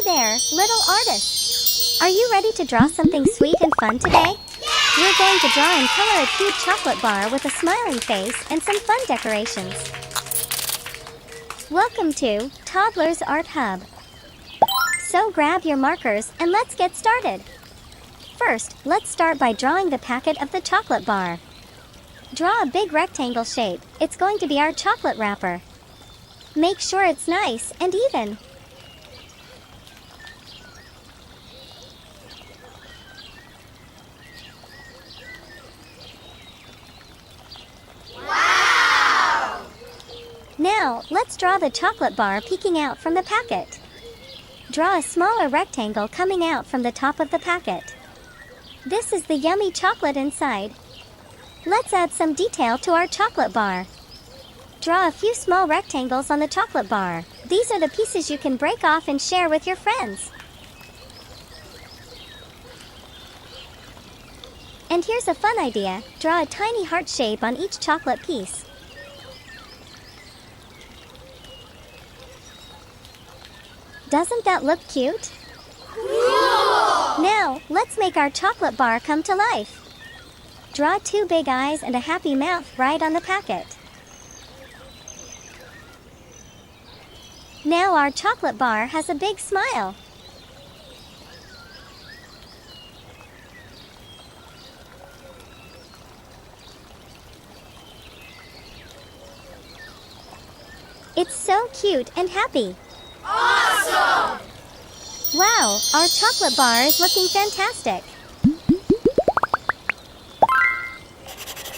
there, little artists! Are you ready to draw something sweet and fun today? We're going to draw and color a cute chocolate bar with a smiling face and some fun decorations. Welcome to Toddlers Art Hub. So grab your markers and let's get started. First, let's start by drawing the packet of the chocolate bar. Draw a big rectangle shape. It's going to be our chocolate wrapper. Make sure it's nice and even. Wow! Now, let's draw the chocolate bar peeking out from the packet. Draw a smaller rectangle coming out from the top of the packet. This is the yummy chocolate inside. Let's add some detail to our chocolate bar. Draw a few small rectangles on the chocolate bar. These are the pieces you can break off and share with your friends. And here's a fun idea. Draw a tiny heart shape on each chocolate piece. Doesn't that look cute? Cool! Now, let's make our chocolate bar come to life. Draw two big eyes and a happy mouth right on the packet. Now our chocolate bar has a big smile. It's so cute and happy. Awesome! Wow, our chocolate bar is looking fantastic.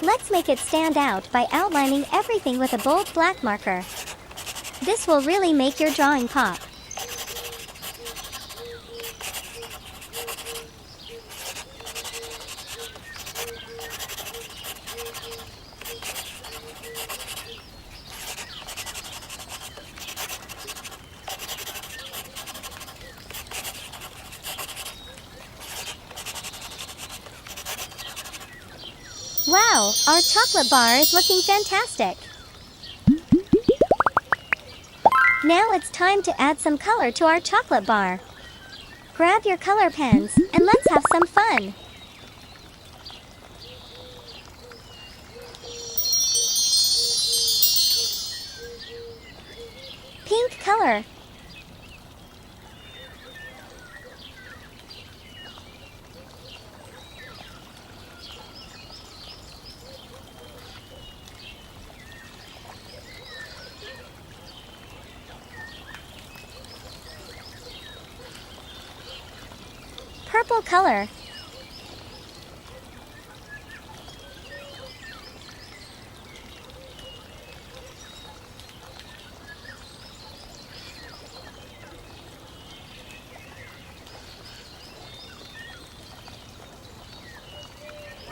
Let's make it stand out by outlining everything with a bold black marker. This will really make your drawing pop. Wow, our chocolate bar is looking fantastic. Now it's time to add some color to our chocolate bar. Grab your color pens and let's have some fun. Pink color. Purple color.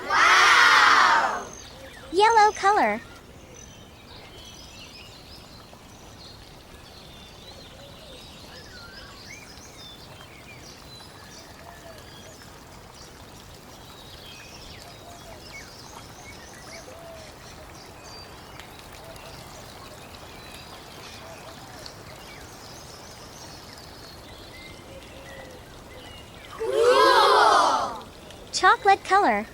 Wow! Yellow color. Chocolate color.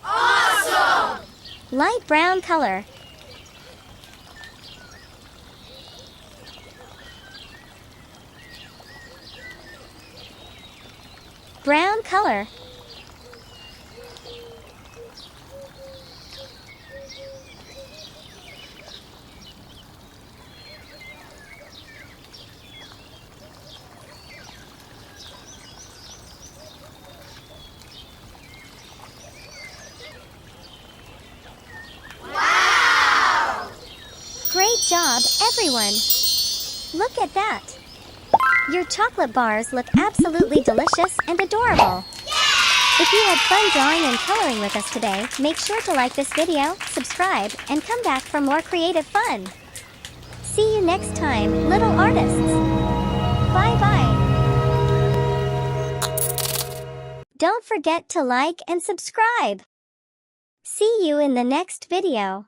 Awesome! Light brown color. Brown color. Wow! Great job, everyone! Look at that! Your chocolate bars look absolutely delicious and adorable. Yay! If you had fun drawing and coloring with us today, make sure to like this video, subscribe, and come back for more creative fun. See you next time, little artists. Bye-bye. Don't forget to like and subscribe. See you in the next video.